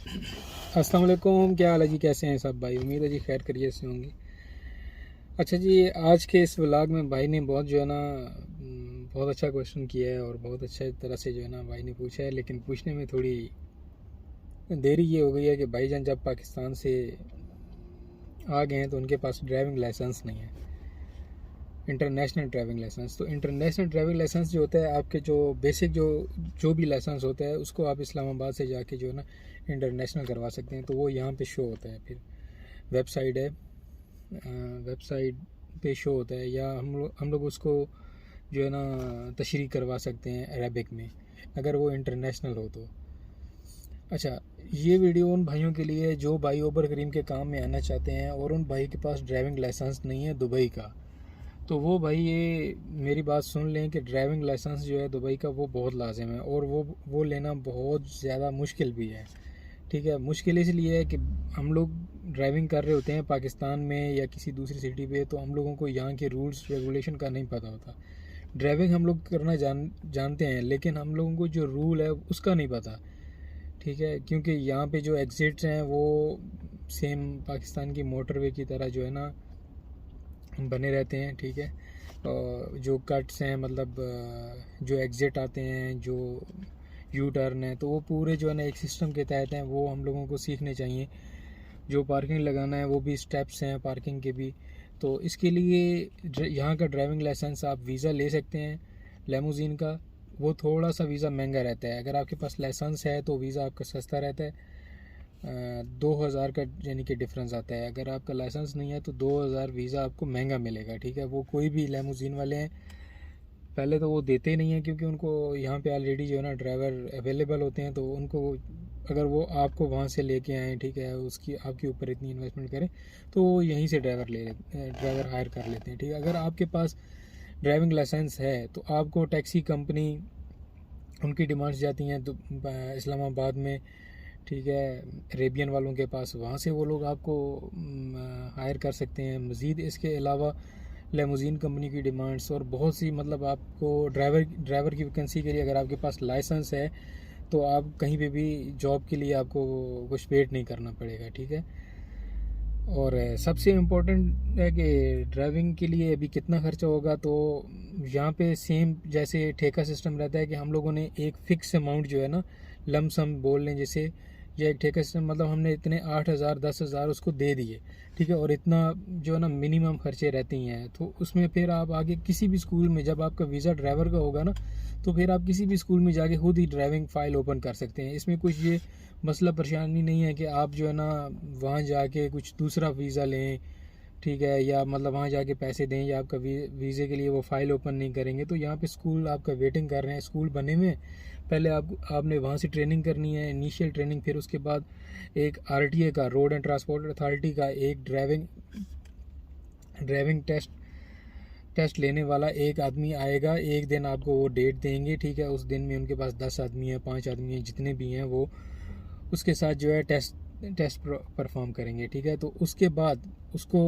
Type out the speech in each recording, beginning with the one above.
अस्सलाम वालेकुम, क्या हाल है जी? कैसे हैं सब भाई? उम्मीद है जी खैर खैरियत से होंगे। अच्छा जी, आज के इस व्लॉग में भाई ने बहुत जो है ना बहुत अच्छा क्वेश्चन किया है और बहुत अच्छे तरह से जो है ना भाई ने पूछा है, लेकिन पूछने में थोड़ी देरी ये हो गई है कि भाईजान जब पाकिस्तान से आ गए हैं तो उनके पास ड्राइविंग लाइसेंस नहीं है, इंटरनेशनल ड्राइविंग लाइसेंस। तो इंटरनेशनल ड्राइविंग लाइसेंस जो होता है, आपके जो बेसिक जो भी लाइसेंस होता है उसको आप इस्लामाबाद से जाके जो है ना इंटरनेशनल करवा सकते हैं। तो वो यहाँ पे शो होता है, फिर वेबसाइट है, वेबसाइट पे शो होता है, या हम लोग उसको जो है ना तशरीह करवा सकते हैं अरबिक में, अगर वो इंटरनेशनल हो तो। अच्छा, ये वीडियो उन भाइयों के लिए है जो भाई ओबर करीम के काम में आना चाहते हैं और उन भाई के पास ड्राइविंग लाइसेंस नहीं है दुबई का। तो वो भाई ये मेरी बात सुन लें कि ड्राइविंग लाइसेंस जो है दुबई का वो बहुत लाजिम है, और वो लेना बहुत ज़्यादा मुश्किल भी है। ठीक है, मुश्किल इसलिए है कि हम लोग ड्राइविंग कर रहे होते हैं पाकिस्तान में या किसी दूसरी सिटी पे, तो हम लोगों को यहाँ के रूल्स रेगुलेशन का नहीं पता होता। ड्राइविंग हम लोग करना जानते हैं, लेकिन हम लोगों को जो रूल है उसका नहीं पता। ठीक है, क्योंकि यहाँ पे जो एग्ज़िट्स हैं वो सेम पाकिस्तान की मोटरवे की तरह जो है ना बने रहते हैं। ठीक है, और जो कट्स हैं, मतलब जो एग्ज़िट आते हैं, जो यू टर्न है, तो वो पूरे जो है ना एक सिस्टम के तहत हैं, वो हम लोगों को सीखने चाहिए। जो पार्किंग लगाना है वो भी स्टेप्स हैं पार्किंग के भी। तो इसके लिए यहाँ का ड्राइविंग लाइसेंस आप वीज़ा ले सकते हैं लेमोजीन का। वो थोड़ा सा वीज़ा महंगा रहता है, अगर आपके पास लाइसेंस है तो वीज़ा आपका सस्ता रहता है। 2,000 का यानी कि डिफरेंस आता है। अगर आपका लाइसेंस नहीं है तो 2,000 वीज़ा आपको महंगा मिलेगा। ठीक है, वो कोई भी लेमोजीन वाले हैं, पहले तो वो देते ही नहीं है, क्योंकि उनको यहाँ पे ऑलरेडी जो है ना ड्राइवर अवेलेबल होते हैं। तो उनको अगर वो आपको वहाँ से लेके आएँ, ठीक है, उसकी आपके ऊपर इतनी इन्वेस्टमेंट करें, तो वो यहीं से ड्राइवर हायर कर लेते हैं। ठीक है, अगर आपके पास ड्राइविंग लाइसेंस है तो आपको टैक्सी कंपनी उनकी डिमांड्स जाती हैं तो इस्लामाबाद में। ठीक है, अरेबियन वालों के पास, वहाँ से वो लोग आपको हायर कर सकते हैं। मज़ीद इसके अलावा लेमोजीन कंपनी की डिमांड्स और बहुत सी, मतलब आपको ड्राइवर की वैकेंसी के लिए अगर आपके पास लाइसेंस है तो आप कहीं पे भी जॉब के लिए आपको कुछ वेट नहीं करना पड़ेगा। ठीक है, और सबसे इम्पोर्टेंट है कि ड्राइविंग के लिए अभी कितना खर्चा होगा। तो यहाँ पे सेम जैसे ठेका सिस्टम रहता है कि हम लोगों ने एक फ़िक्स अमाउंट जो है ना लमसम बोल लें जैसे, या एक ठेका सिस्टम, मतलब हमने इतने 8,000 10,000 उसको दे दिए। ठीक है, और इतना जो है ना मिनिमम खर्चे रहती हैं, तो उसमें फिर आप आगे किसी भी स्कूल में, जब आपका वीज़ा ड्राइवर का होगा ना, तो फिर आप किसी भी स्कूल में जाके खुद ही ड्राइविंग फ़ाइल ओपन कर सकते हैं। इसमें कुछ ये मसला परेशानी नहीं है कि आप जो है ना वहाँ जाके कुछ दूसरा वीज़ा लें। ठीक है, या मतलब वहाँ जाके पैसे दें, या आपका वीज़े के लिए वो फ़ाइल ओपन नहीं करेंगे। तो यहाँ पे स्कूल आपका वेटिंग कर रहे हैं, स्कूल बने हुए हैं। पहले आपने वहाँ से ट्रेनिंग करनी है, इनिशियल ट्रेनिंग, फिर उसके बाद एक आरटीए का, रोड एंड ट्रांसपोर्ट अथॉरिटी का एक ड्राइविंग टेस्ट लेने वाला एक आदमी आएगा। एक दिन आपको वो डेट देंगे। ठीक है, उस दिन में उनके पास 10 आदमी है, 5 आदमी है, जितने भी हैं वो उसके साथ जो है टेस्ट परफॉर्म करेंगे। ठीक है, तो उसके बाद उसको,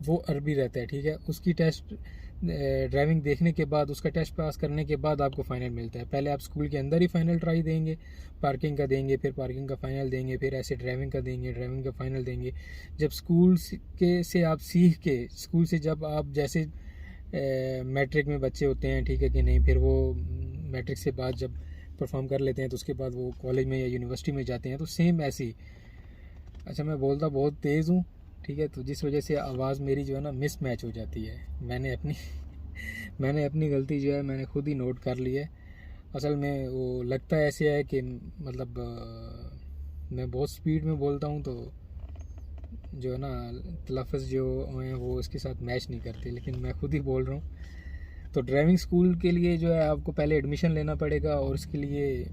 वो अरबी रहता है। ठीक है, उसकी टेस्ट ड्राइविंग देखने के बाद, उसका टेस्ट पास करने के बाद आपको फ़ाइनल मिलता है। पहले आप स्कूल के अंदर ही फ़ाइनल ट्राई देंगे, पार्किंग का देंगे, फिर पार्किंग का फ़ाइनल देंगे, फिर ऐसे ड्राइविंग का देंगे, ड्राइविंग का फ़ाइनल देंगे। जब स्कूल के से आप सीख के, स्कूल से जब आप जैसे मैट्रिक में बच्चे होते हैं, ठीक है कि नहीं, फिर वो मैट्रिक से बाद जब परफॉर्म कर लेते हैं तो उसके बाद वो कॉलेज में या यूनिवर्सिटी में जाते हैं, तो सेम ऐसे ही। अच्छा, मैं बोलता बहुत तेज़ हूँ, ठीक है, तो जिस वजह से आवाज़ मेरी जो है ना मिस मैच हो जाती है। मैंने अपनी गलती जो है मैंने खुद ही नोट कर ली है। असल में वो लगता ऐसे है कि मतलब मैं बहुत स्पीड में बोलता हूँ, तो जो है ना तलफ़्फ़ुज़ जो हैं वो इसके साथ मैच नहीं करते, लेकिन मैं खुद ही बोल रहा हूँ। तो ड्राइविंग स्कूल के लिए जो है आपको पहले एडमिशन लेना पड़ेगा, और उसके लिए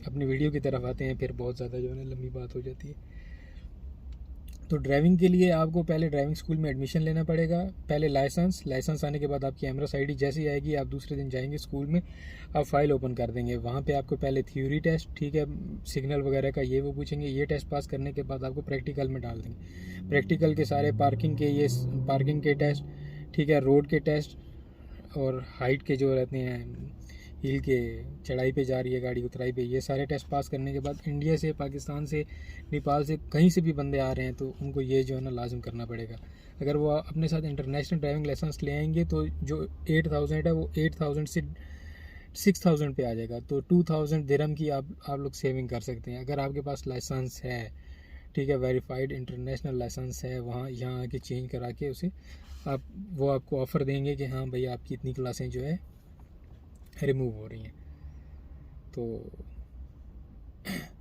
अपनी वीडियो की तरफ आते हैं, फिर बहुत ज़्यादा जो है ना लंबी बात हो जाती है। तो ड्राइविंग के लिए आपको पहले ड्राइविंग स्कूल में एडमिशन लेना पड़ेगा। पहले लाइसेंस आने के बाद आपकी एमरस आईडी जैसे ही आएगी, आप दूसरे दिन जाएंगे स्कूल में, आप फाइल ओपन कर देंगे। वहाँ पे आपको पहले थ्योरी टेस्ट, ठीक है, सिग्नल वगैरह का ये वो पूछेंगे। ये टेस्ट पास करने के बाद आपको प्रैक्टिकल में डाल देंगे। प्रैक्टिकल के सारे पार्किंग के टेस्ट, ठीक है, रोड के टेस्ट और हाइट के जो रहते हैं, हिल के चढ़ाई पे जा रही है गाड़ी, उतराई पे, ये सारे टेस्ट पास करने के बाद इंडिया से, पाकिस्तान से, नेपाल से, कहीं से भी बंदे आ रहे हैं तो उनको ये जो है ना लाजम करना पड़ेगा। अगर वो अपने साथ इंटरनेशनल ड्राइविंग लाइसेंस ले आएंगे तो जो 8000 है वो 8000 से 6000 पे आ जाएगा। तो 2000 दिरहम की आप लोग सेविंग कर सकते हैं अगर आपके पास लाइसेंस है, ठीक है, वेरीफाइड इंटरनेशनल लाइसेंस है। वहाँ यहाँ आके चेंज करा के उसे वो आपको ऑफ़र देंगे कि हाँ भाई आपकी इतनी क्लासें जो है रिमूव हो रही हैं। तो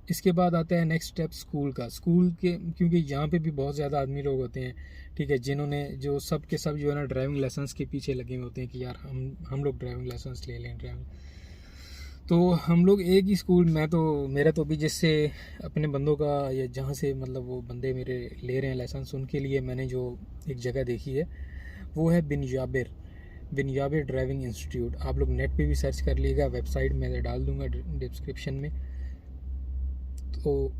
इसके बाद आता है नेक्स्ट स्टेप स्कूल का। स्कूल के, क्योंकि यहाँ पे भी बहुत ज़्यादा आदमी लोग होते हैं, ठीक है, जिन्होंने जो सब के सब जो है ना ड्राइविंग लाइसेंस के पीछे लगे हुए होते हैं कि यार हम लोग ड्राइविंग लाइसेंस ले लें ड्राइविंग। तो हम लोग एक ही स्कूल, मेरा तो भी जिससे अपने बंदों का, या जहाँ से मतलब वो बंदे मेरे ले रहे हैं लाइसेंस, उनके लिए मैंने जो एक जगह देखी है वो है बिन जाबिर ड्राइविंग इंस्टीट्यूट। आप लोग नेट पे भी सर्च कर लीजिएगा, वेबसाइट मैं डाल दूंगा डिस्क्रिप्शन में। तो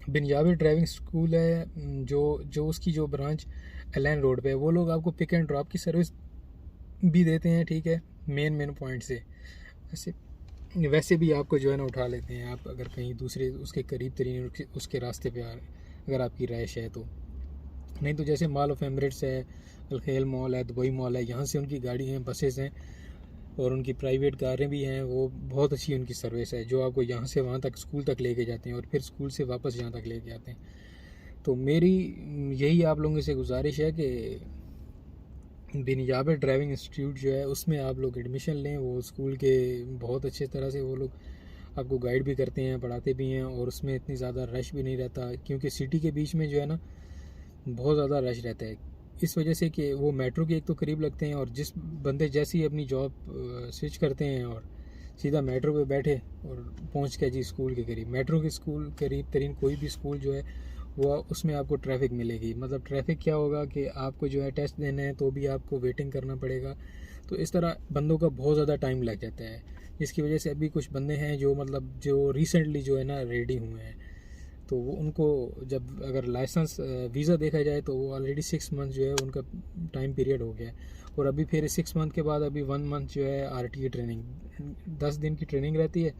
बिन जाबिर ड्राइविंग स्कूल है, जो उसकी जो ब्रांच एलएन रोड पे है। वो लोग आपको पिक एंड ड्रॉप की सर्विस भी देते हैं, ठीक है, मेन पॉइंट से। वैसे भी आपको जो है ना उठा लेते हैं, आप अगर कहीं दूसरे उसके करीब तरीन उसके रास्ते पे अगर आपकी रहाइश है तो। नहीं तो जैसे मॉल ऑफ एमिरेट्स है, अलखेल मॉल है, दुबई मॉल है, यहाँ से उनकी गाड़ी हैं, बसेस हैं और उनकी प्राइवेट कारें भी हैं। वो बहुत अच्छी उनकी सर्विस है, जो आपको यहाँ से वहाँ तक स्कूल तक लेके जाते हैं और फिर स्कूल से वापस यहाँ तक लेके आते हैं। तो मेरी यही आप लोगों से गुजारिश है कि बिन जाबिर ड्राइविंग इंस्टीट्यूट जो है उसमें आप लोग एडमिशन लें। वो स्कूल के बहुत अच्छे तरह से वो लोग आपको गाइड भी करते हैं, पढ़ाते भी हैं, और उसमें इतनी ज़्यादा रश भी नहीं रहता, क्योंकि सिटी के बीच में जो है ना बहुत ज़्यादा रश रहता है, इस वजह से कि वो मेट्रो के एक तो करीब लगते हैं, और जिस बंदे जैसे ही अपनी जॉब स्विच करते हैं और सीधा मेट्रो पे बैठे और पहुंच गया जी स्कूल के करीब। मेट्रो के स्कूल करीब तरीन कोई भी स्कूल जो है वो उसमें आपको ट्रैफिक मिलेगी। मतलब ट्रैफिक क्या होगा कि आपको जो है टेस्ट देना है तो भी आपको वेटिंग करना पड़ेगा। तो इस तरह बंदों का बहुत ज़्यादा टाइम लग जाता है, जिसकी वजह से अभी कुछ बंदे हैं जो रिसेंटली जो है ना रेडी हुए हैं, तो वो उनको जब अगर लाइसेंस वीज़ा देखा जाए तो वो ऑलरेडी 6 मंथ जो है उनका टाइम पीरियड हो गया है। और अभी फिर 6 मंथ के बाद अभी 1 मंथ जो है आरटीए ट्रेनिंग, 10 दिन की ट्रेनिंग रहती है,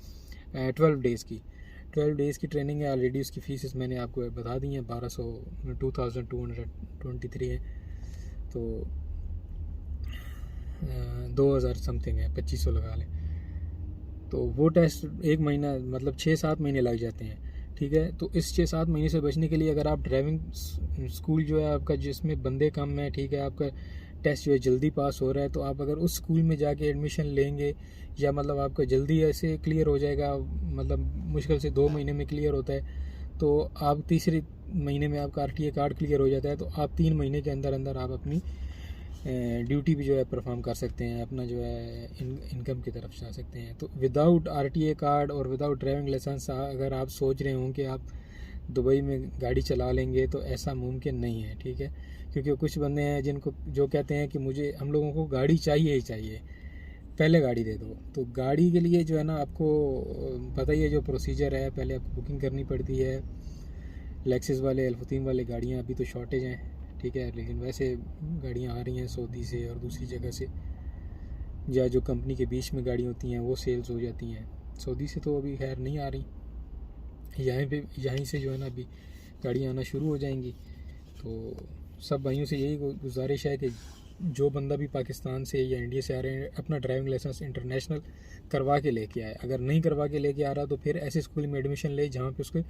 12 डेज़ की ट्रेनिंग है। ऑलरेडी उसकी फीस मैंने आपको बता दी है, 2223 है, तो 2000 समथिंग है, 2500 लगा लें। तो वो टेस्ट 1 महीना मतलब 6-7 महीने लग जाते हैं, ठीक है। तो इस 6-7 महीने से बचने के लिए अगर आप ड्राइविंग स्कूल जो है आपका, जिसमें बंदे कम है, ठीक है, आपका टेस्ट जो है जल्दी पास हो रहा है, तो आप अगर उस स्कूल में जाके एडमिशन लेंगे, या मतलब आपका जल्दी ऐसे क्लियर हो जाएगा, मतलब मुश्किल से 2 महीने में क्लियर होता है, तो आप तीसरे महीने में आपका आरटीए कार्ड क्लियर हो जाता है, तो आप 3 महीने के अंदर अंदर आप अपनी ड्यूटी भी जो है परफॉर्म कर सकते हैं, अपना जो है इनकम की तरफ जा सकते हैं। तो विदाउट आरटीए कार्ड और विदाउट ड्राइविंग लाइसेंस अगर आप सोच रहे हों कि आप दुबई में गाड़ी चला लेंगे, तो ऐसा मुमकिन नहीं है, ठीक है। क्योंकि कुछ बंदे हैं जिनको जो कहते हैं कि हम लोगों को गाड़ी चाहिए ही चाहिए, पहले गाड़ी दे दो। तो गाड़ी के लिए जो है ना आपको पता ही है जो प्रोसीजर है, पहले आपको बुकिंग करनी पड़ती है। लेक्सिस वाले, एल्फतीम वाले गाड़ियाँ अभी तो शॉर्टेज हैं, ठीक है, लेकिन वैसे गाड़ियाँ आ रही हैं सऊदी से और दूसरी जगह से, या जो कंपनी के बीच में गाड़ी होती हैं वो सेल्स हो जाती हैं। सऊदी से तो अभी खैर नहीं आ रही, यहीं से जो है ना अभी गाड़ियाँ आना शुरू हो जाएंगी। तो सब भाइयों से यही गुजारिश है कि जो बंदा भी पाकिस्तान से या इंडिया से आ रहे हैं, अपना ड्राइविंग लाइसेंस इंटरनेशनल करवा के लेके आए। अगर नहीं करवा के लेके आ रहा तो फिर ऐसे स्कूल में एडमिशन ले जहाँ पे उसको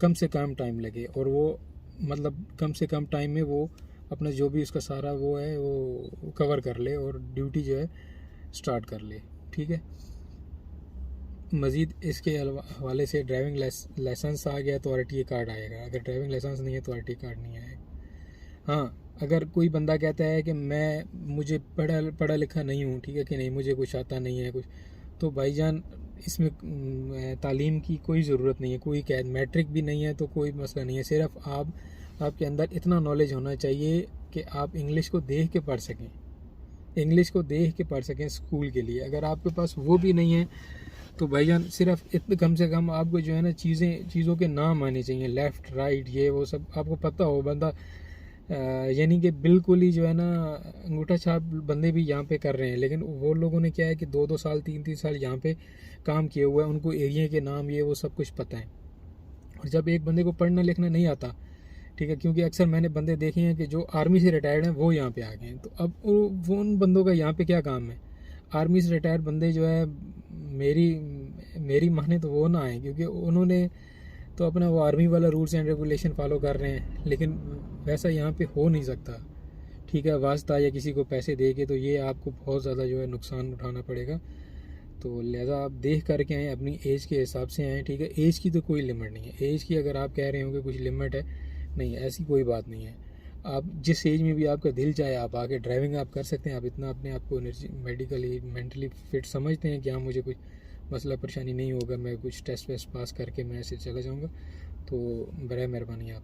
कम से कम टाइम लगे, और वो मतलब कम से कम टाइम में वो अपना जो भी उसका सारा वो है वो कवर कर ले और ड्यूटी जो है स्टार्ट कर ले, ठीक है। मज़ीद इसके हवाले से ड्राइविंग लाइसेंस आ गया तो आरटीए कार्ड आएगा, अगर ड्राइविंग लाइसेंस नहीं है तो आरटीए कार्ड नहीं आएगा। हाँ, अगर कोई बंदा कहता है कि मुझे पढ़ा लिखा नहीं हूँ, ठीक है कि नहीं, मुझे कुछ आता नहीं है कुछ, तो भाईजान इसमें तालीम की कोई ज़रूरत नहीं है, कोई मैट्रिक भी नहीं है तो कोई मसला नहीं है। सिर्फ आपके अंदर इतना नॉलेज होना चाहिए कि आप इंग्लिश को देख के पढ़ सकें स्कूल के लिए। अगर आपके पास वो भी नहीं है तो भाईजान सिर्फ इतने कम से कम आपको जो है ना चीज़ों के नाम आने चाहिए, लेफ़्ट राइट ये वो सब आपको पता हो। बंदा यानी कि बिल्कुल ही जो है ना अंगूठा छाप बंदे भी यहाँ पे कर रहे हैं, लेकिन वो लोगों ने क्या है कि 2-2 साल 3-3 साल यहाँ पे काम किए हुए हैं, उनको एरिया के नाम ये वो सब कुछ पता है। और जब एक बंदे को पढ़ना लिखना नहीं आता, ठीक है, क्योंकि अक्सर मैंने बंदे देखे हैं कि जो आर्मी से रिटायर्ड हैं वो यहाँ पे आ गए हैं, तो अब वो उन बंदों का यहाँ पे क्या काम है। आर्मी से रिटायर्ड बंदे जो है मेरी मेरी माने तो वो ना आए, क्योंकि उन्होंने तो अपना वो आर्मी वाला रूल्स एंड रेगुलेशन फॉलो कर रहे हैं, लेकिन वैसा यहाँ पे हो नहीं सकता। ठीक है, वास्ता या किसी को पैसे दे के तो ये आपको बहुत ज़्यादा जो है नुकसान उठाना पड़ेगा। तो लिहाजा आप देख करके आएँ, अपनी एज के हिसाब से आएँ। ठीक है, एज की तो कोई लिमिट नहीं है। एज की अगर आप कह रहे हो कि कुछ लिमिट है, नहीं, ऐसी कोई बात नहीं है। आप जिस एज में भी आपका दिल चाहे आप आके ड्राइविंग आप कर सकते हैं। आप इतना अपने आप को मेडिकली मेंटली फिट समझते हैं कि हाँ मुझे कुछ मसला परेशानी नहीं होगा, मैं कुछ टेस्ट वेस्ट पास करके मैं ऐसे चला जाऊँगा, तो बराए मेहरबानी आप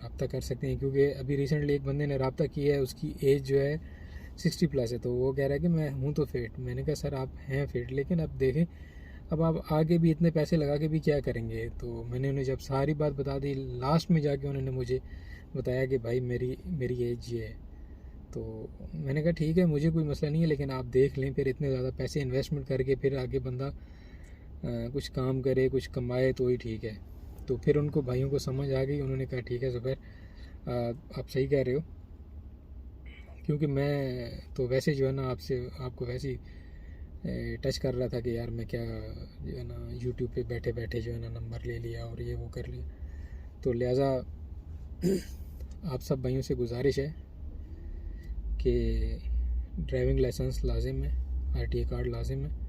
रब्ता कर सकते हैं। क्योंकि अभी रिसेंटली एक बंदे ने रब्ता किया है, उसकी एज जो है 60+ है, तो वो कह रहा है कि मैं हूँ तो फिट। मैंने कहा सर आप हैं फिट, लेकिन अब देखें अब आप आगे भी इतने पैसे लगा के भी क्या करेंगे। तो मैंने उन्हें जब सारी बात बता दी, लास्ट में जाके उन्होंने मुझे बताया कि भाई मेरी एज ये है। तो मैंने कहा ठीक है, मुझे कोई मसला नहीं है, लेकिन आप देख लें, फिर इतने ज़्यादा पैसे इन्वेस्टमेंट करके फिर आगे बंदा कुछ काम करे कुछ कमाए तो ही ठीक है। तो फिर उनको भाइयों को समझ आ गई, उन्होंने कहा ठीक है ज़ुबैर आप सही कह रहे हो, क्योंकि मैं तो वैसे जो है ना आपको वैसे ही टच कर रहा था कि यार मैं क्या जो है ना यूट्यूब पे बैठे बैठे जो है ना नंबर ले लिया और ये वो कर लिया। तो लिहाजा आप सब भाइयों से गुजारिश है कि ड्राइविंग लाइसेंस लाजिम है, RTA कार्ड लाजिम है।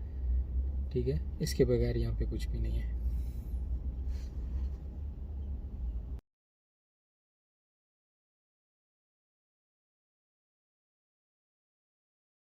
ठीक है, इसके बगैर यहाँ पे कुछ भी नहीं है।